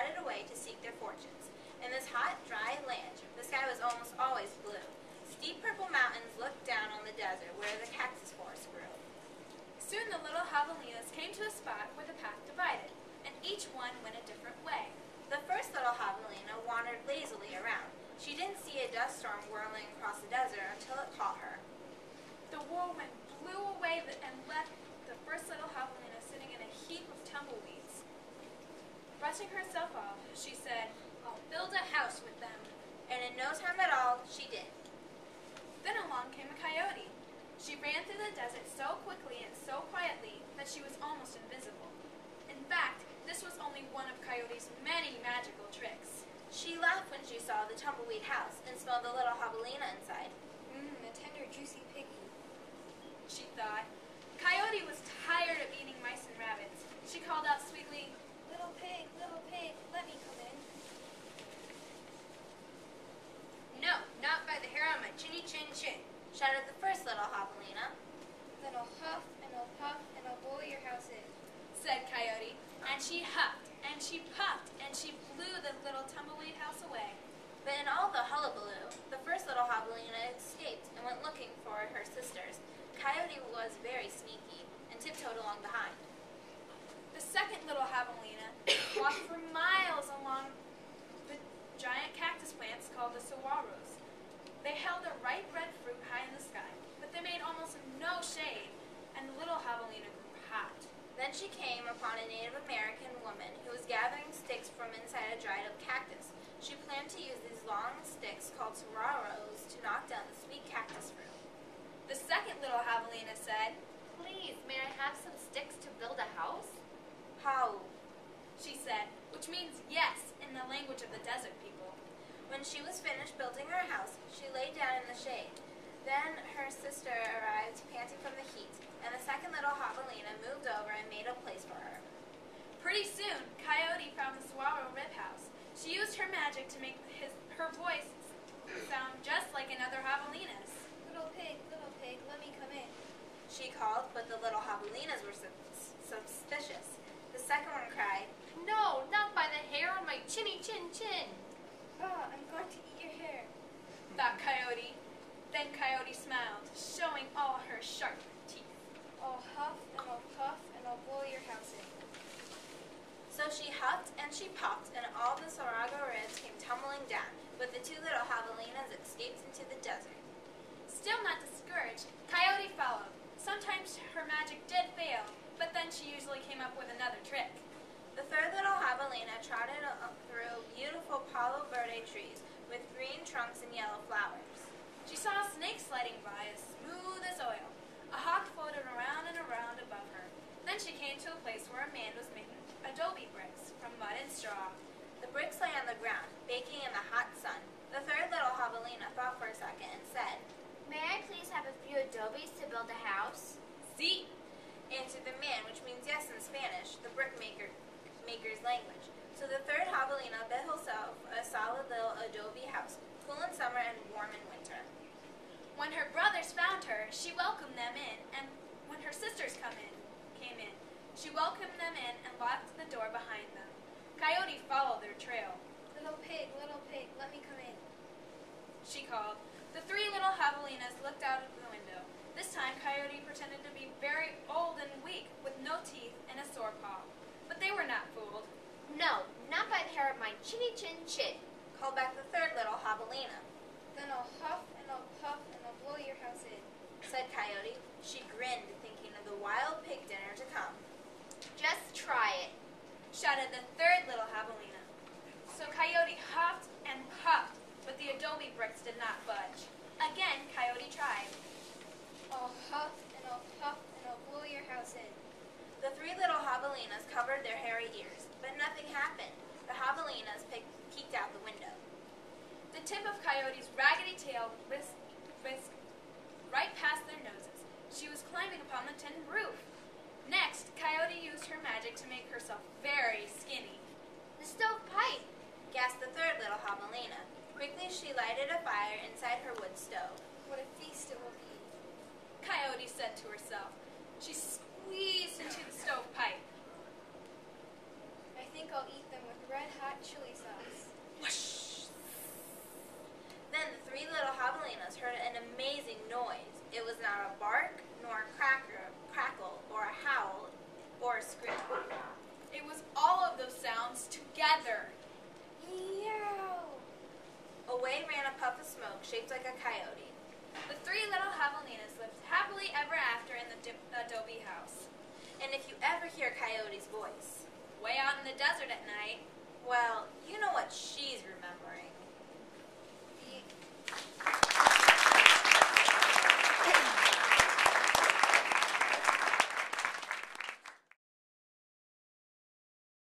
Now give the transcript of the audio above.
trotted away to seek their fortunes. In this hot, dry land, the sky was almost always blue. Steep purple mountains looked down on the desert where the cactus forest grew. Soon the little javelinas came to a spot where the path divided, and each one went a different way. The first little javelina wandered lazily around. She didn't see a dust storm whirling across the desert until it caught her. The whirlwind blew away and left the first little javelina sitting in a heap of tumbleweeds. Brushing herself off, she said, "I'll build a house with them." And in no time at all, she did. Then along came a coyote. She ran through the desert so quickly and so quietly that she was almost invisible. In fact, this was only one of Coyote's many magical tricks. She laughed when she saw the tumbleweed house and smelled the little javelina inside. A tender, juicy piggy, she thought. Coyote was tired of eating mice and rabbits. She called out sweetly, little pig, let me come in." "No, not by the hair on my chinny chin chin," shouted the first little javelina. "Then I'll huff and I'll puff and I'll blow your house in," said Coyote, and she huffed and she puffed and she blew the little tumbleweed house away. But in all the hullabaloo, the first little javelina escaped and went looking for her sisters. Coyote was very sneaky and tiptoed along behind. The second little javelina walked for miles along the giant cactus plants called the saguaros. They held a ripe red fruit high in the sky, but they made almost no shade, and the little javelina grew hot. Then she came upon a Native American woman who was gathering sticks from inside a dried-up cactus. She planned to use these long sticks called saguaros to knock down the sweet cactus fruit. The second little javelina said, "Please, may I have some sticks to build a house?" "How?" she said, which means yes in the language of the desert people. When she was finished building her house, she lay down in the shade. Then her sister arrived, panting from the heat, and the second little javelina moved over and made a place for her. Pretty soon, Coyote found the saguaro rib house. She used her magic to make her voice sound just like another javelina's. Little pig, let me come in," she called, but the little javelinas were suspicious. The second one cried, "No, not by the hair on my chinny chin chin." "Ah, I'm going to eat your hair," thought Coyote. Then Coyote smiled, showing all her sharp teeth. "I'll huff and I'll puff and I'll blow your house in." So she huffed and she puffed, and all the saguaro ribs came tumbling down, but the two little javelinas escaped into the desert. Still not discouraged, Coyote followed. Sometimes her magic did fail, but then she usually came up with another trick. The third little javelina trotted through beautiful Palo Verde trees with green trunks and yellow flowers. She saw a snake sliding by as smooth as oil. A hawk floated around and around above her. Then she came to a place where a man was making adobe bricks from mud and straw. The bricks lay on the ground, baking in the hot sun. The third little javelina thought for a second and said, "May I please have a few adobes to build a house?" "Sí," answered the man, which means yes in Spanish, the brickmaker's language. So the third javelina built herself a solid little adobe house, cool in summer and warm in winter. When her brothers found her, she welcomed them in, and when her sisters came in, she welcomed them in and locked the door behind them. Coyote followed their trail. Little pig, let me come in," she called. The three little javelinas looked out of the window. This time Coyote pretended to be very old and weak, with no teeth and a sore paw. But they were not fooled. "No, not by the hair of my chinny chin chin," called back the third little javelina. "Then I'll huff and I'll puff and I'll blow your house in," said Coyote. She grinned, thinking of the wild pig dinner to come. "Just try it," shouted the third little javelina. So Coyote huffed and puffed, but the adobe bricks did not budge. Again, Coyote tried. "I'll huff and I'll puff and I'll blow your house in." The three little javelinas covered their hairy ears, but nothing happened. The javelinas peeked out the window. The tip of Coyote's raggedy tail whisked right past their noses. She was climbing upon the tin roof. Next, Coyote used her magic to make herself very skinny. "The stovepipe," gasped the third little javelina. Quickly she lighted a fire inside her wood stove. "What a feast it will be," Coyote said to herself. She squeezed into the stovepipe. "I think I'll eat them with red-hot chili sauce. Whoosh. Then the three little javelinas heard an amazing noise. It was not a bark, nor a crackle, or a howl, or a scream. It was all of those sounds together. Yow! Away ran a puff of smoke shaped like a coyote. The three little javelinas lived happily ever after in the adobe house. And if you ever hear Coyote's voice, Way out in the desert at night, well, you know what she's remembering.